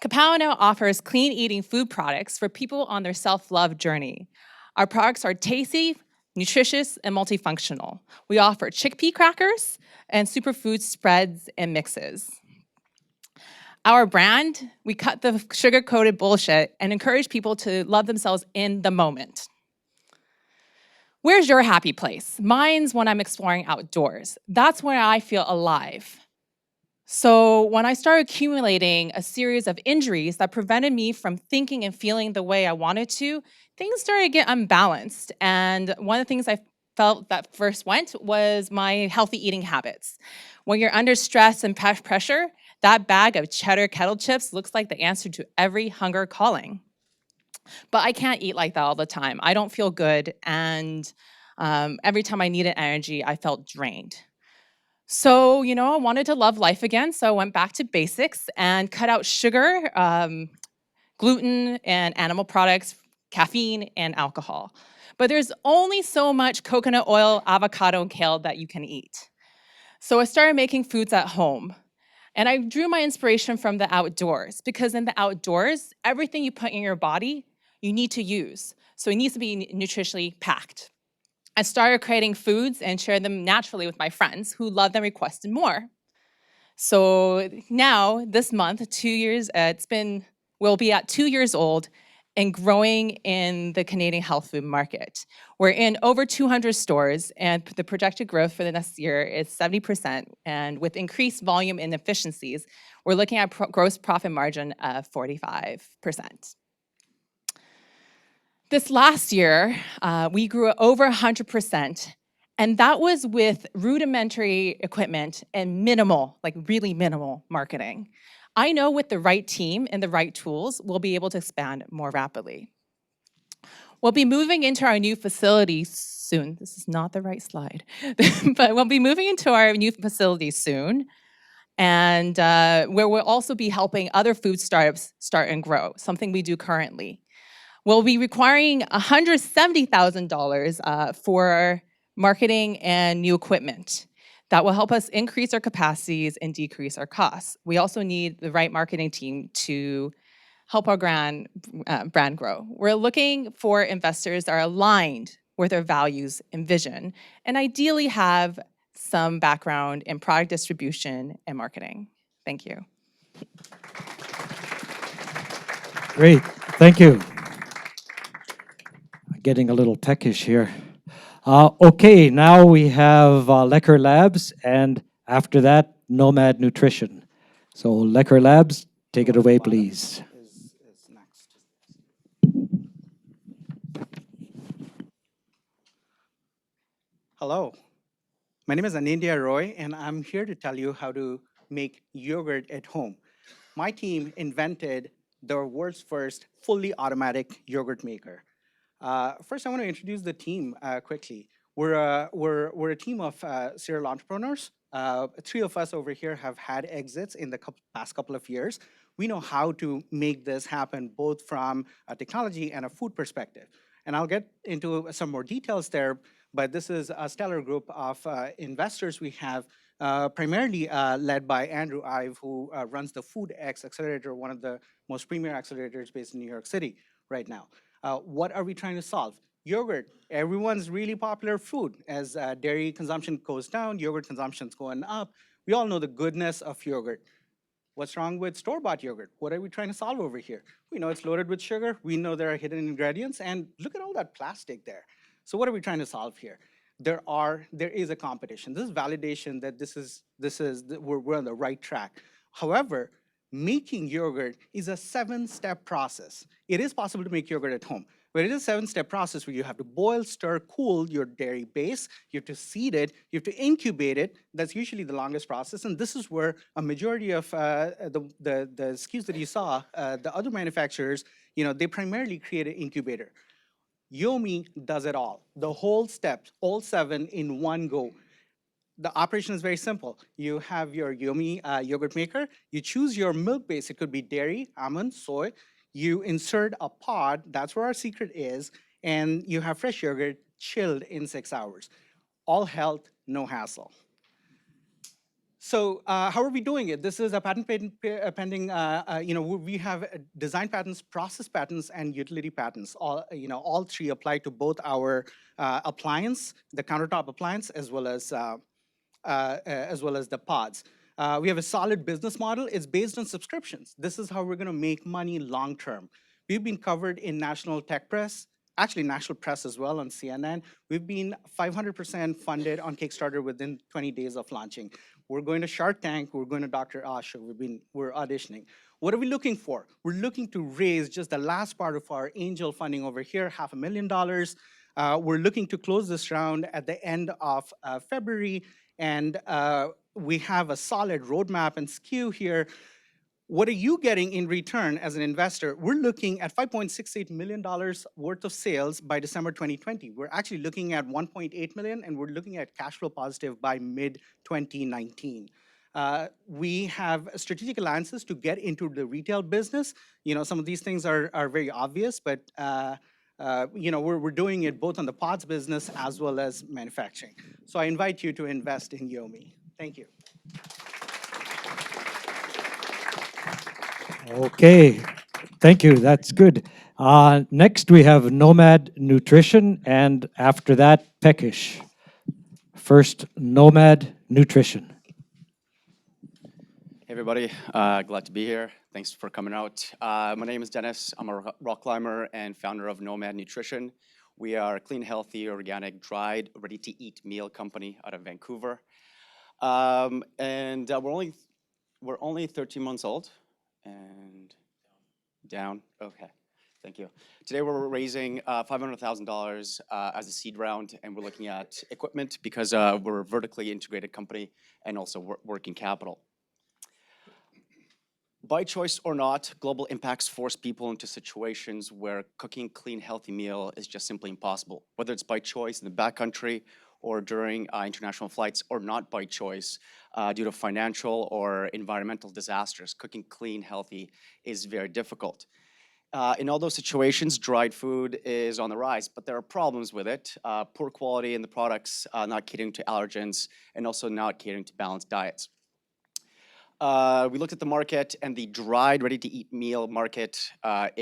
Kapow now offers clean eating food products for people on their self-love journey. Our products are tasty, nutritious, and multifunctional. We offer chickpea crackers and superfood spreads and mixes. Our brand, we cut the sugar-coated bullshit and encourage people to love themselves in the moment. Where's your happy place? Mine's when I'm exploring outdoors. That's where I feel alive. So when I started accumulating a series of injuries that prevented me from thinking and feeling the way I wanted to, things started to get unbalanced. And one of the things I felt that first went was my healthy eating habits. When you're under stress and pressure, that bag of cheddar kettle chips looks like the answer to every hunger calling. But I can't eat like that all the time. I don't feel good, and every time I needed energy, I felt drained. So, I wanted to love life again, so I went back to basics and cut out sugar, gluten, and animal products, caffeine, and alcohol. But there's only so much coconut oil, avocado, and kale that you can eat. So I started making foods at home. And I drew my inspiration from the outdoors, because in the outdoors, everything you put in your body, you need to use. So it needs to be nutritionally packed. I started creating foods and shared them naturally with my friends who loved and requested more. So now, this month, 2 years, we'll be at 2 years old and growing in the Canadian health food market. We're in over 200 stores, and the projected growth for the next year is 70%. And with increased volume and efficiencies, we're looking at gross profit margin of 45%. This last year, we grew over 100%, and that was with rudimentary equipment and minimal, like really minimal marketing. I know with the right team and the right tools, we'll be able to expand more rapidly. We'll be moving into our new facility soon. This is not the right slide, but we'll be moving into our new facility soon, and where we'll also be helping other food startups start and grow, something we do currently. We'll be requiring $170,000 for marketing and new equipment. That will help us increase our capacities and decrease our costs. We also need the right marketing team to help our brand grow. We're looking for investors that are aligned with our values and vision, and ideally have some background in product distribution and marketing. Thank you. Great, thank you. Getting a little techish here. Okay, now we have Lecker Labs, and after that, Nomad Nutrition. So Lecker Labs, take it away, please. Is next. Hello, my name is Anindya Roy, and I'm here to tell you how to make yogurt at home. My team invented the world's first fully automatic yogurt maker. First, I want to introduce the team quickly. We're a team of serial entrepreneurs. 3 of us over here have had exits in the past couple of years. We know how to make this happen, both from a technology and a food perspective. And I'll get into some more details there, but this is a stellar group of investors we have, primarily led by Andrew Ive, who runs the Food X Accelerator, one of the most premier accelerators based in New York City right now. What are we trying to solve? Yogurt, everyone's really popular food. As dairy consumption goes down, yogurt consumption's going up. We all know the goodness of yogurt. What's wrong with store-bought yogurt? What are we trying to solve over here? We know it's loaded with sugar. We know there are hidden ingredients, and look at all that plastic there. So what are we trying to solve here? There is a competition. This is validation that we're on the right track. However, making yogurt is a 7-step process. It is possible to make yogurt at home, but it is a 7-step process where you have to boil, stir, cool your dairy base, you have to seed it, you have to incubate it. That's usually the longest process, and this is where a majority of the SKUs that you saw, the other manufacturers, they primarily create an incubator. Yomi does it all, the whole steps, all 7 in one go. The operation is very simple. You have your Yomi yogurt maker. You choose your milk base. It could be dairy, almond, soy. You insert a pod. That's where our secret is. And you have fresh yogurt chilled in 6 hours. All health, no hassle. So how are we doing it? This is a pending, we have design patents, process patents, and utility patents. All three apply to both our appliance, the countertop appliance, as well as the pods. We have a solid business model. It's based on subscriptions. This is how we're going to make money long term. We've been covered in national tech press, actually national press as well on CNN. We've been 500% funded on Kickstarter within 20 days of launching. We're going to Shark Tank. We're going to Dr. Oz show. We're auditioning. What are we looking for? We're looking to raise just the last part of our angel funding over here, $500,000. We're looking to close this round at the end of February, and we have a solid roadmap and SKU here. What are you getting in return as an investor? We're looking at $5.68 million worth of sales by December 2020. We're actually looking at 1.8 million, and we're looking at cash flow positive by mid-2019. We have strategic alliances to get into the retail business. Some of these things are very obvious, but we're doing it both on the pods business as well as manufacturing. So I invite you to invest in Yomi. Thank you. Okay, thank you. That's good. Next, we have Nomad Nutrition, and after that, Peckish. First, Nomad Nutrition. Hey everybody, glad to be here. Thanks for coming out. My name is Dennis. I'm a rock climber and founder of Nomad Nutrition. We are a clean, healthy, organic, dried, ready-to-eat meal company out of Vancouver. We're only 13 months old and down. Okay, thank you. Today we're raising $500,000 as a seed round, and we're looking at equipment because we're a vertically integrated company and also working capital. By choice or not, global impacts force people into situations where cooking a clean, healthy meal is just simply impossible. Whether it's by choice in the backcountry or during international flights, or not by choice due to financial or environmental disasters, cooking clean, healthy is very difficult. In all those situations, dried food is on the rise, but there are problems with it. Poor quality in the products, not catering to allergens, and also not catering to balanced diets. We looked at the market, and the dried, ready-to-eat meal market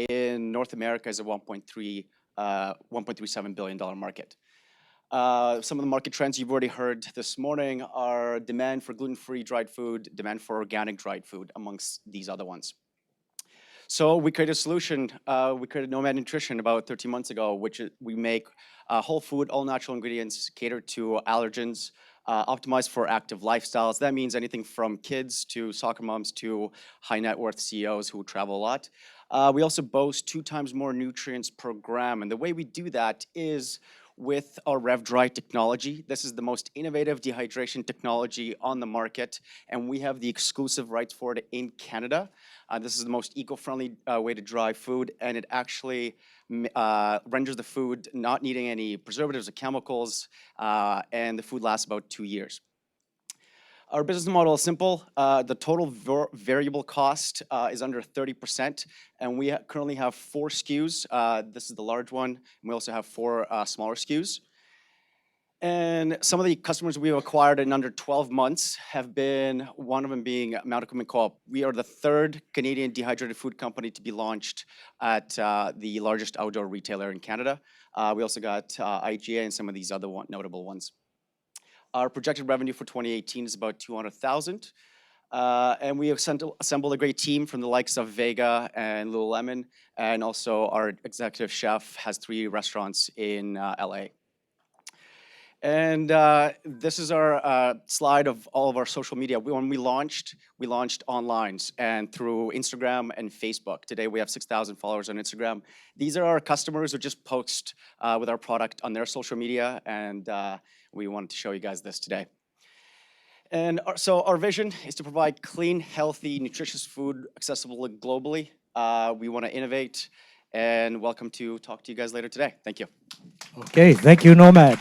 in North America is a $1.37 billion market. Some of the market trends you've already heard this morning are demand for gluten-free dried food, demand for organic dried food, amongst these other ones. So we created a solution. We created Nomad Nutrition about 13 months ago, which we make whole food, all natural ingredients, catered to allergens, optimized for active lifestyles. That means anything from kids to soccer moms to high net worth CEOs who travel a lot. We also boast 2 times more nutrients per gram. And the way we do that is with our RevDry technology. This is the most innovative dehydration technology on the market, and we have the exclusive rights for it in Canada. This is the most eco-friendly way to dry food, and it actually renders the food not needing any preservatives or chemicals, and the food lasts about 2 years. Our business model is simple. The total variable cost is under 30%, and we currently have 4 SKUs. This is the large one, and we also have 4 smaller SKUs. And some of the customers we've acquired in under 12 months have been, one of them being Mount Equipment Co-op. We are the 3rd Canadian dehydrated food company to be launched at the largest outdoor retailer in Canada. We also got IGA and some of these other notable ones. Our projected revenue for 2018 is about $200,000. And we have assembled a great team from the likes of Vega and Lululemon. And also our executive chef has 3 restaurants in LA. And this is our slide of all of our social media. When we launched online and through Instagram and Facebook. Today we have 6,000 followers on Instagram. These are our customers who just post with our product on their social media, and we wanted to show you guys this today. And so our vision is to provide clean, healthy, nutritious food accessible globally. We want to innovate, and welcome to talk to you guys later today. Thank you. Okay, thank you, Nomad.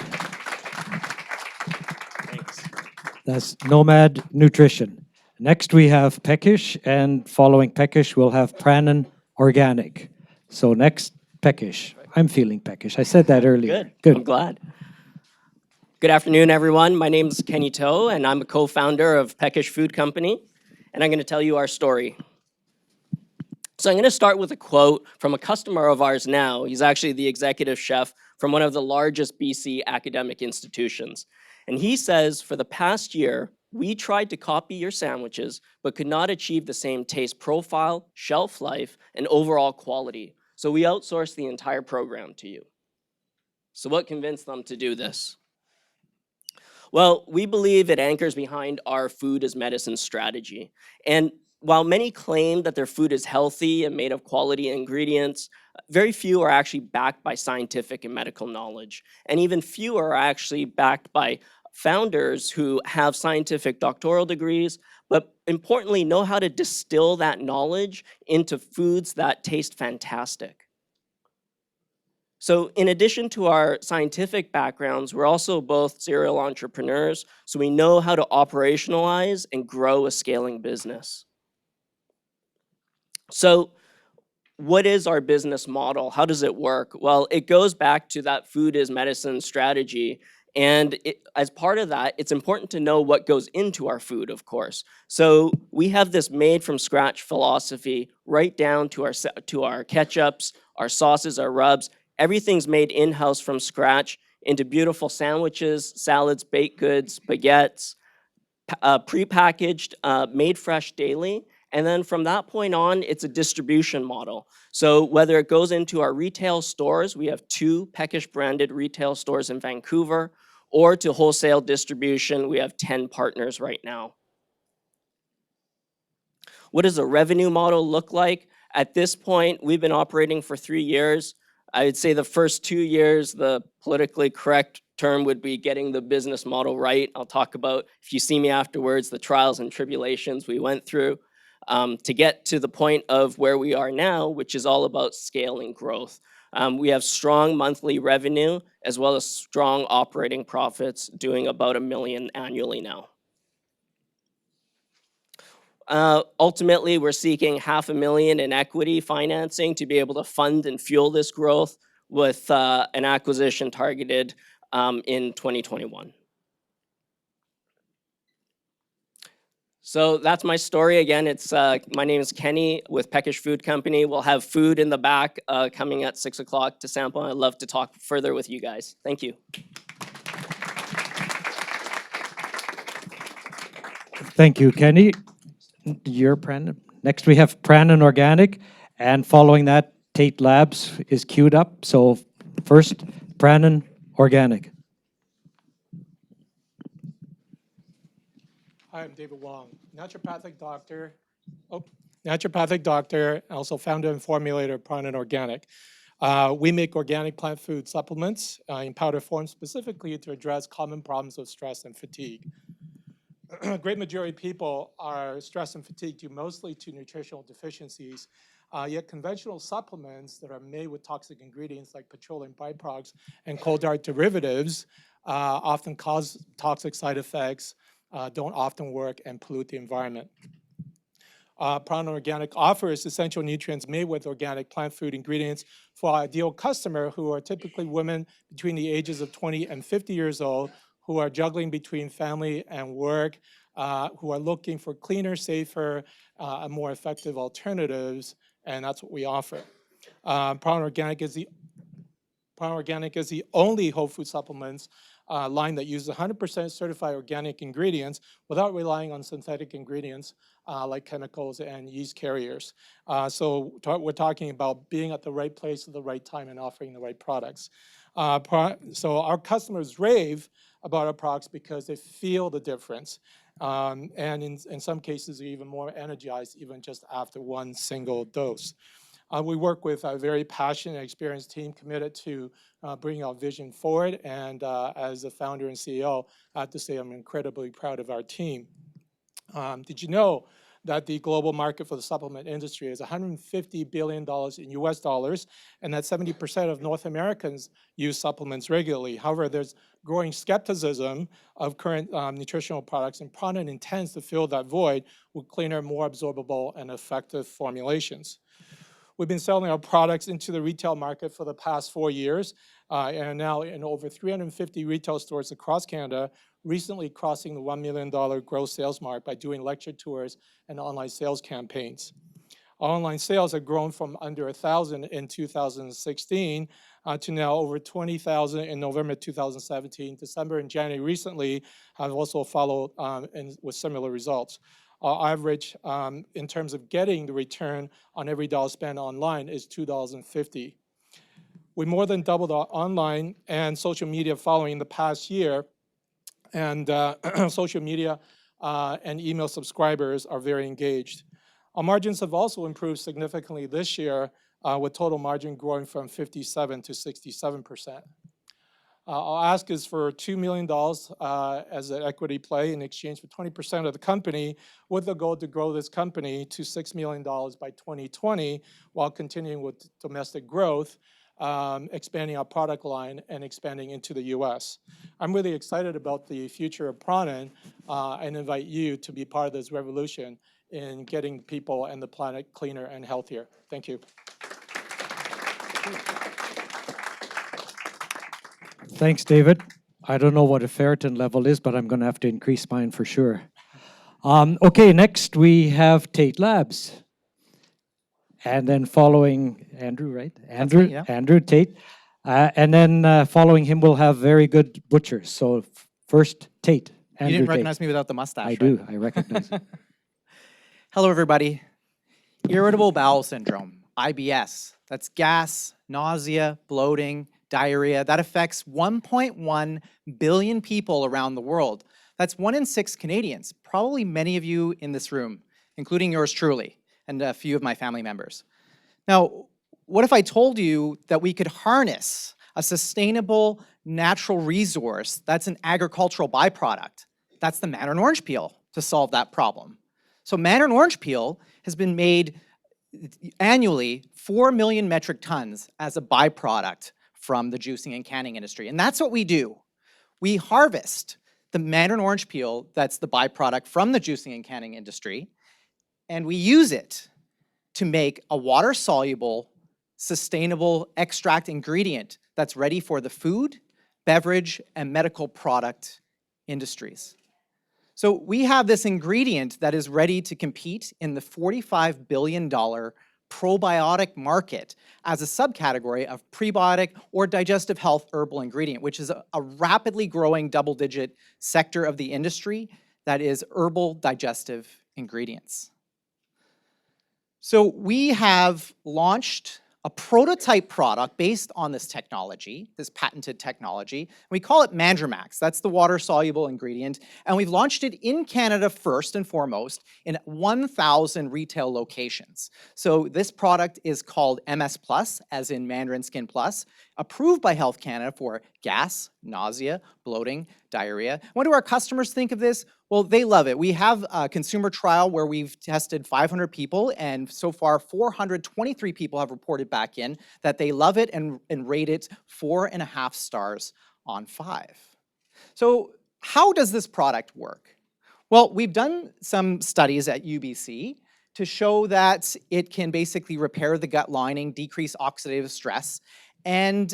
That's Nomad Nutrition. Next, we have Peckish, and following Peckish, we'll have Pranan Organic. So next, Peckish. I'm feeling Peckish. I said that earlier. Good. I'm glad. Good afternoon, everyone. My name is Kenny Toe, and I'm a co-founder of Peckish Food Company, and I'm going to tell you our story. So I'm going to start with a quote from a customer of ours now. He's actually the executive chef from one of the largest BC academic institutions. And he says, for the past year, we tried to copy your sandwiches, but could not achieve the same taste profile, shelf life, and overall quality. So we outsourced the entire program to you. So what convinced them to do this? Well, we believe it anchors behind our food as medicine strategy. And while many claim that their food is healthy and made of quality ingredients, very few are actually backed by scientific and medical knowledge. And even fewer are actually backed by founders who have scientific doctoral degrees, but importantly, know how to distill that knowledge into foods that taste fantastic. So in addition to our scientific backgrounds, we're also both serial entrepreneurs, so we know how to operationalize and grow a scaling business. So what is our business model? How does it work? Well, it goes back to that food is medicine strategy. And as part of that, it's important to know what goes into our food, of course. So we have this made from scratch philosophy right down to our ketchups, our sauces, our rubs. Everything's made in-house from scratch into beautiful sandwiches, salads, baked goods, baguettes, prepackaged, made fresh daily. And then from that point on, it's a distribution model. So whether it goes into our retail stores, we have 2 Peckish branded retail stores in Vancouver, or to wholesale distribution, we have 10 partners right now. What does a revenue model look like? At this point, we've been operating for 3 years. I would say the first 2 years, the politically correct term would be getting the business model right. I'll talk about, if you see me afterwards, the trials and tribulations we went through to get to the point of where we are now, which is all about scaling growth. We have strong monthly revenue as well as strong operating profits, doing about $1 million annually now. Ultimately, we're seeking $500,000 in equity financing to be able to fund and fuel this growth with an acquisition targeted in 2021. So that's my story. Again, my name is Kenny with Peckish Food Company. We'll have food in the back coming at 6 o'clock to sample. I'd love to talk further with you guys. Thank you. Thank you, Kenny. You're Brandon. Next, we have Brandon Organic, and following that, Tate Labs is queued up. So first, Brandon Organic. Hi, I'm David Wong, naturopathic doctor, also founder and formulator of Brandon Organic. We make organic plant food supplements in powder form specifically to address common problems of stress and fatigue. A great majority of people are stressed and fatigued due mostly to nutritional deficiencies, yet conventional supplements that are made with toxic ingredients like petroleum byproducts and coal tar derivatives often cause toxic side effects, don't often work, and pollute the environment. Brandon Organic offers essential nutrients made with organic plant food ingredients for our ideal customer, who are typically women between the ages of 20 and 50 years old, who are juggling between family and work, who are looking for cleaner, safer, and more effective alternatives, and that's what we offer. Brandon Organic is the only whole food supplements line that uses 100% certified organic ingredients without relying on synthetic ingredients like chemicals and yeast carriers. So we're talking about being at the right place at the right time and offering the right products. So our customers rave about our products because they feel the difference. And in some cases, they're even more energized even just after one single dose. We work with a very passionate and experienced team committed to bringing our vision forward. And as the founder and CEO, I have to say I'm incredibly proud of our team. Did you know that the global market for the supplement industry is $150 billion in US dollars, and that 70% of North Americans use supplements regularly? However, there's growing skepticism of current nutritional products, and Brandon intends to fill that void with cleaner, more absorbable, and effective formulations. We've been selling our products into the retail market for the past 4 years, and are now in over 350 retail stores across Canada, recently crossing the $1 million gross sales mark by doing lecture tours and online sales campaigns. Our online sales have grown from under 1,000 in 2016 to now over 20,000 in November 2017. December and January recently have also followed with similar results. Our average in terms of getting the return on every dollar spent online is $2.50. We more than doubled our online and social media following in the past year, and social media and email subscribers are very engaged. Our margins have also improved significantly this year, with total margin growing from 57% to 67%. Our ask is for $2 million as an equity play in exchange for 20% of the company, with the goal to grow this company to $6 million by 2020, while continuing with domestic growth, expanding our product line, and expanding into the US. I'm really excited about the future of Pranin, and invite you to be part of this revolution in getting people and the planet cleaner and healthier. Thank you. Thanks, David. I don't know what a ferritin level is, but I'm going to have to increase mine for sure. Okay, next we have Tate Labs. And then following Andrew, right? Andrew, me, yeah. Andrew Tate. And then following him, we'll have Very Good Butchers. So first, Tate. Andrew You didn't Tate. recognize me without the mustache, I right? do. I recognize it. Hello, everybody. Irritable bowel syndrome, IBS. That's gas, nausea, bloating, diarrhea. That affects 1.1 billion people around the world. That's 1 in 6 Canadians, probably many of you in this room, including yours truly, and a few of my family members. Now, what if I told you that we could harness a sustainable natural resource that's an agricultural byproduct? That's the mandarin orange peel to solve that problem. So mandarin orange peel has been made annually 4 million metric tons as a byproduct from the juicing and canning industry. And that's what we do. We harvest the mandarin orange peel that's the byproduct from the juicing and canning industry, and we use it to make a water-soluble, sustainable extract ingredient that's ready for the food, beverage, and medical product industries. So we have this ingredient that is ready to compete in the $45 billion probiotic market as a subcategory of prebiotic or digestive health herbal ingredient, which is a rapidly growing double-digit sector of the industry that is herbal digestive ingredients. So we have launched a prototype product based on this technology, this patented technology. We call it Mandramax. That's the water-soluble ingredient. And we've launched it in Canada first and foremost in 1,000 retail locations. So this product is called MS Plus, as in Mandarin Skin Plus, approved by Health Canada for gas, nausea, bloating, diarrhea. What do our customers think of this? Well, they love it. We have a consumer trial where we've tested 500 people, and so far 423 people have reported back in that they love it and rate it 4.5 stars on 5. So how does this product work? Well, we've done some studies at UBC to show that it can basically repair the gut lining, decrease oxidative stress, and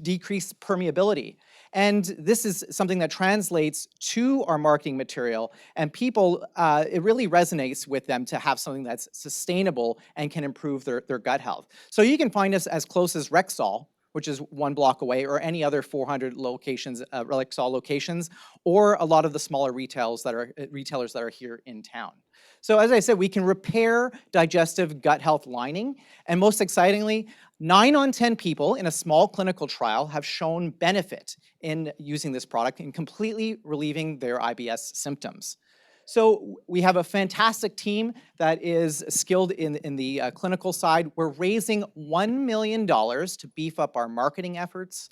decrease permeability. And this is something that translates to our marketing material, and people, it really resonates with them to have something that's sustainable and can improve their gut health. So you can find us as close as Rexall, which is 1 block away, or any other 400 locations, Rexall locations, or a lot of the smaller retailers that are here in town. So as I said, we can repair digestive gut health lining, and most excitingly, 9 on 10 people in a small clinical trial have shown benefit in using this product in completely relieving their IBS symptoms. So we have a fantastic team that is skilled in the clinical side. We're raising $1 million to beef up our marketing efforts,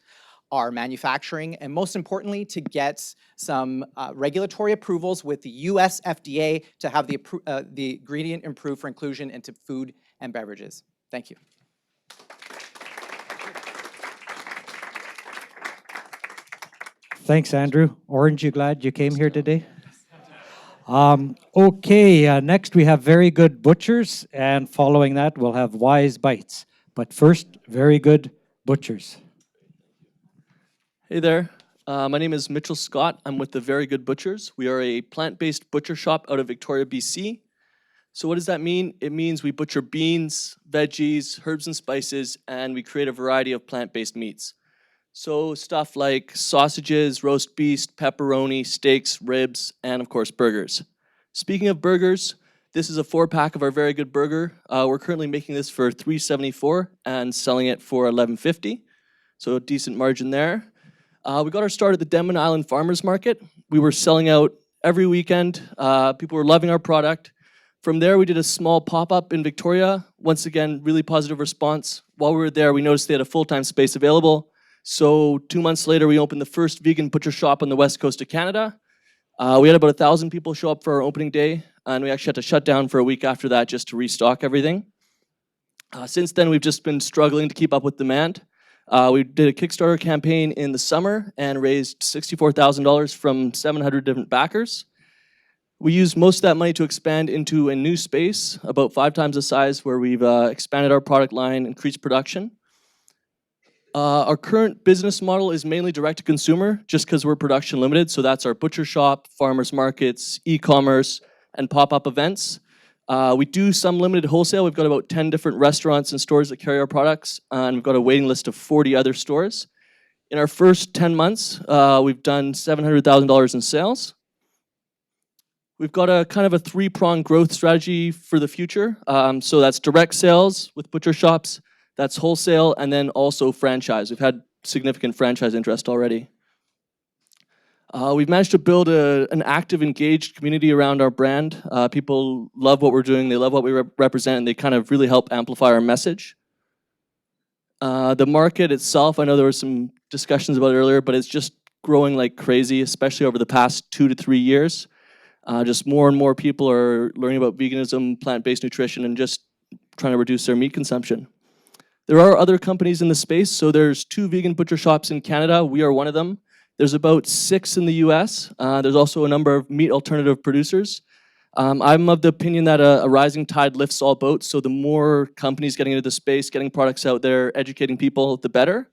our manufacturing, and most importantly, to get some regulatory approvals with the US FDA to have the ingredient improved for inclusion into food and beverages. Thank you. Thanks, Andrew. Orange, you glad you came here today? Okay, next we have Very Good Butchers, and following that, we'll have Wise Bites. But first, Very Good Butchers. Hey there. My name is Mitchell Scott. I'm with the Very Good Butchers. We are a plant-based butcher shop out of Victoria, BC. So what does that mean? It means we butcher beans, veggies, herbs and spices, and we create a variety of plant-based meats. So stuff like sausages, roast beef, pepperoni, steaks, ribs, and of course burgers. Speaking of burgers, this is a 4-pack of our Very Good Burger. We're currently making this for $3.74 and selling it for $11.50. So a decent margin there. We got our start at the Denman Island Farmers Market. We were selling out every weekend. People were loving our product. From there, we did a small pop-up in Victoria. Once again, really positive response. While we were there, we noticed they had a full-time space available. So 2 months later, we opened the first vegan butcher shop on the west coast of Canada. We had about 1,000 people show up for our opening day, and we actually had to shut down for a week after that just to restock everything. Since then, we've just been struggling to keep up with demand. We did a Kickstarter campaign in the summer and raised $64,000 from 700 different backers. We used most of that money to expand into a new space, about 5 times the size, where we've expanded our product line, increased production. Our current business model is mainly direct-to-consumer, just because we're production limited. So that's our butcher shop, farmers markets, e-commerce, and pop-up events. We do some limited wholesale. We've got about 10 different restaurants and stores that carry our products, and we've got a waiting list of 40 other stores. In our first 10 months, we've done $700,000 in sales. We've got a kind of a 3-pronged growth strategy for the future. So that's direct sales with butcher shops, that's wholesale, and then also franchise. We've had significant franchise interest already. We've managed to build an active, engaged community around our brand. People love what we're doing, they love what we represent, and they kind of really help amplify our message. The market itself, I know there were some discussions about it earlier, but it's just growing like crazy, especially over the past 2 to 3 years. Just more and more people are learning about veganism, plant-based nutrition, and just trying to reduce their meat consumption. There are other companies in the space. So there's 2 vegan butcher shops in Canada. We are one of them. There's about 6 in the US. There's also a number of meat alternative producers. I'm of the opinion that a rising tide lifts all boats. So the more companies getting into the space, getting products out there, educating people, the better.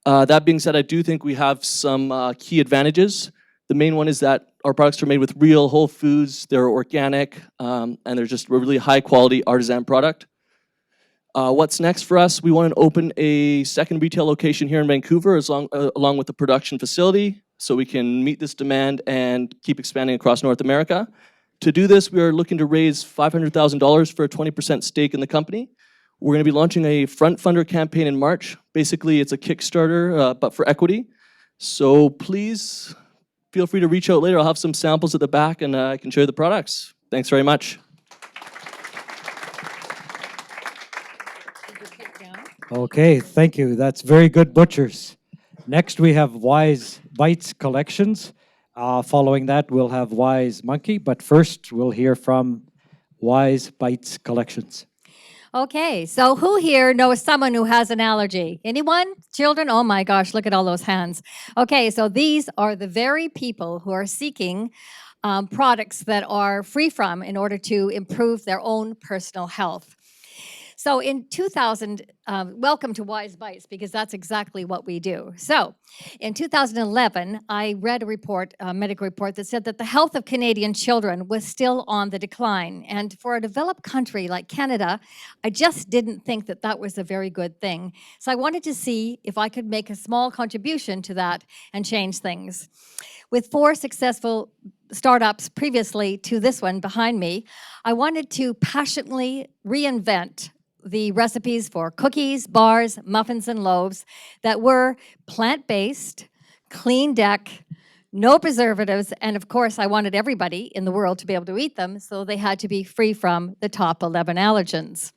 That being said, I do think we have some key advantages. The main one is that our products are made with real whole foods, they're organic, and they're just a really high quality artisan product. What's next for us? We want to open a second retail location here in Vancouver along with the production facility so we can meet this demand and keep expanding across North America. To do this, we are looking to raise $500,000 for a 20% stake in the company. We're going to be launching a front funder campaign in March. Basically, it's a Kickstarter, but for equity. So please feel free to reach out later. I'll have some samples at the back and I can show you the products. Thanks very much. Okay, thank you. That's Very Good Butchers. Next, we have Wise Bites Collections. Following that, we'll have Wise Monkey. But first, we'll hear from Wise Bites Collections. Okay, so who here knows someone who has an allergy? Anyone? Children? Oh my gosh, look at all those hands. Okay, so these are the very people who are seeking products that are free from in order to improve their own personal health. So in 2000, welcome to Wise Bites, because that's exactly what we do. So in 2011, I read a report, a medical report, that said that the health of Canadian children was still on the decline. And for a developed country like Canada, I just didn't think that that was a very good thing. So I wanted to see if I could make a small contribution to that and change things. With 4 successful startups previously to this one behind me, I wanted to passionately reinvent the recipes for cookies, bars, muffins, and loaves that were plant-based, clean deck, no preservatives, and of course, I wanted everybody in the world to be able to eat them, so they had to be free from the top 11 allergens.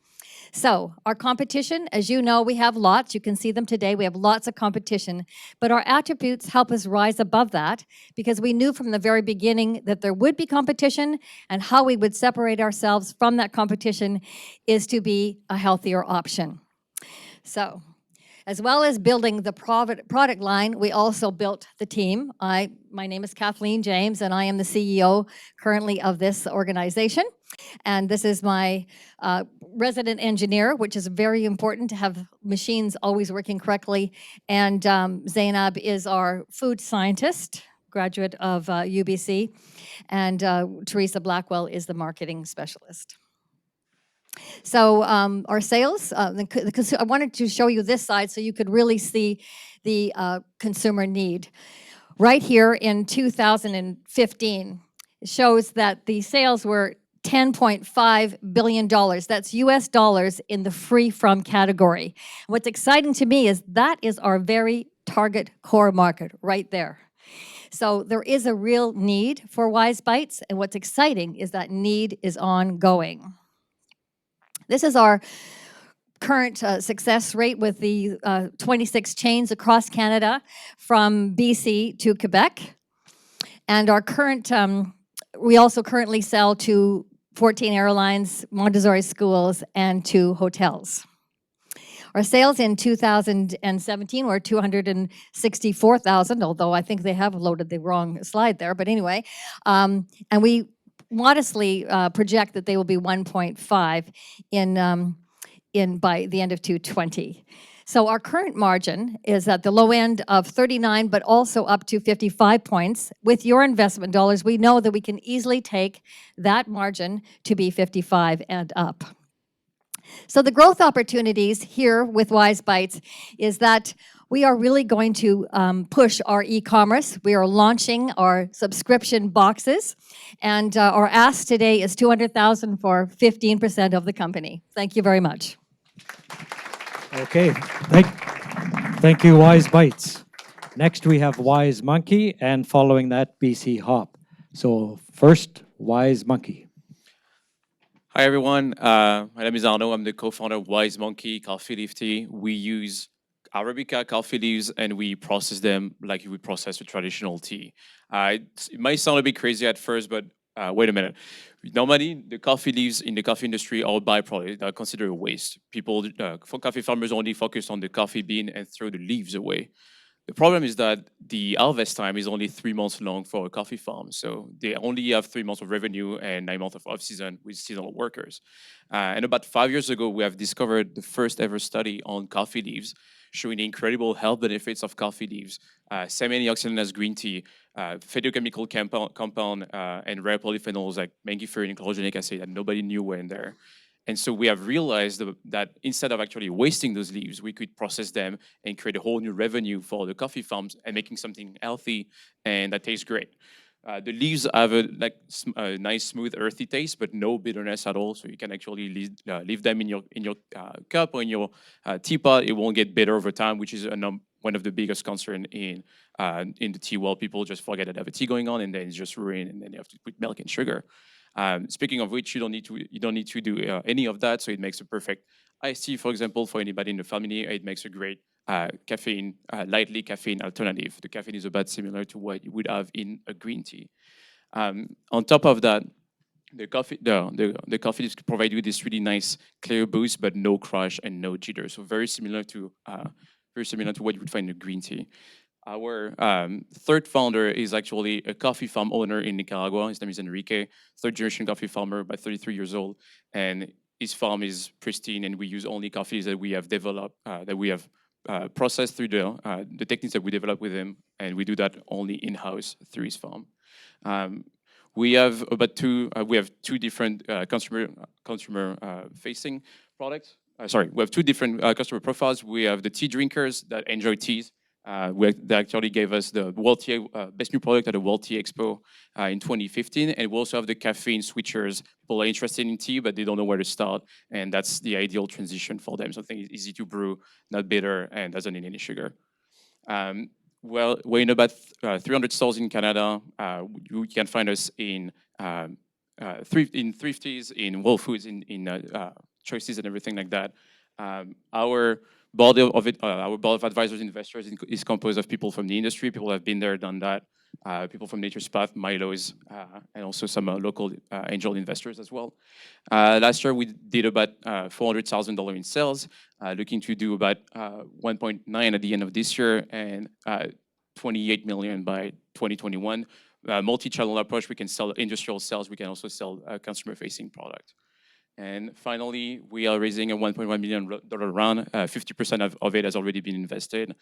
So our competition, as you know, we have lots. You can see them today. We have lots of competition. But our attributes help us rise above that because we knew from the very beginning that there would be competition, and how we would separate ourselves from that competition is to be a healthier option. So As well as building the product line, we also built the team. My name is Kathleen James, and I am the CEO currently of this organization. And this is my resident engineer, which is very important to have machines always working correctly. And Zainab is our food scientist, graduate of UBC. And Teresa Blackwell is the marketing specialist. So our sales, I wanted to show you this side so you could really see the consumer need. Right here in 2015, it shows that the sales were $10.5 billion. That's US dollars in the free from category. What's exciting to me is that is our very target core market right there. So there is a real need for Wise Bites, and what's exciting is that need is ongoing. This is our current success rate with the 26 chains across Canada from BC to Quebec. And our current, we also currently sell to 14 airlines, Montessori schools, and to hotels. Our sales in 2017 were 264,000, although I think they have loaded the wrong slide there, but anyway. And we modestly project that they will be 1.5 by the end of 2020. So our current margin is at the low end of 39, but also up to 55 points. With your investment dollars, we know that we can easily take that margin to be 55 and up. So the growth opportunities here with Wise Bites is that we are really going to push our e-commerce. We are launching our subscription boxes, and our ask today is $200,000 for 15% of the company. Thank you very much. Okay, thank you, Wise Bites. Next, we have Wise Monkey, and following that, BC Hop. So first, Wise Monkey. Hi, everyone. My name is Arnaud. I'm the co-founder of Wise Monkey Coffee Leaf Tea. We use Arabica coffee leaves, and we process them like you would process a traditional tea. It might sound a bit crazy at first, but wait a minute. Normally, the coffee leaves in the coffee industry are a byproduct that are considered a waste. People, for coffee farmers, only focus on the coffee bean and throw the leaves away. The problem is that the harvest time is only 3 months long for a coffee farm. So they only have 3 months of revenue and 9 months of off-season with seasonal workers. And about 5 years ago, we have discovered the first ever study on coffee leaves, showing the incredible health benefits of coffee leaves, same antioxidant as green tea, phytochemical compound, and rare polyphenols like mangiferi and chlorogenic acid that nobody knew were in there. And so we have realized that instead of actually wasting those leaves, we could process them and create a whole new revenue for the coffee farms and making something healthy and that tastes great. The leaves have a nice, smooth, earthy taste, but no bitterness at all. So you can actually leave them in your cup or in your teapot. It won't get bitter over time, which is one of the biggest concerns in the tea world. People just forget that they have a tea going on, and then it's just ruined, and then you have to put milk and sugar. Speaking of which, you don't need to do any of that. So it makes a perfect iced tea, for example, for anybody in the family. It makes a great lightly caffeine alternative. The caffeine is about similar to what you would have in a green tea. On top of that, the coffee leaves provide you this really nice clear boost, but no crush and no jitter. So very similar to what you would find in a green tea. Our third founder is actually a coffee farm owner in Nicaragua. His name is Enrique, third generation coffee farmer, about 33 years old. And his farm is pristine, and we use only coffees that we have developed, that we have processed through the techniques that we developed with him. And we do that only in-house through his farm. We have two different consumer facing products. We have two different customer profiles. We have the tea drinkers that enjoy teas. They actually gave us the World Tea, Best New Product at the World Tea Expo in 2015. And we also have the caffeine switchers. People are interested in tea, but they don't know where to start. And that's the ideal transition for them. Something easy to brew, not bitter, and doesn't need any sugar. Well, we're in about 300 stores in Canada. You can find us in Thrifties, in Whole Foods, in Choices and everything like that. Our board of advisors, investors is composed of people from the industry. People who have been there, done that. people from Nature's Path, Milo's, and also some local angel investors as well. Last year, we did about $400,000 in sales, looking to do about 1.9 at the end of this year and 28 million by 2021. Multi-channel approach, we can sell industrial sales, we can also sell consumer-facing product. And finally, we are raising a $1.1 million round. 50% of it has already been invested.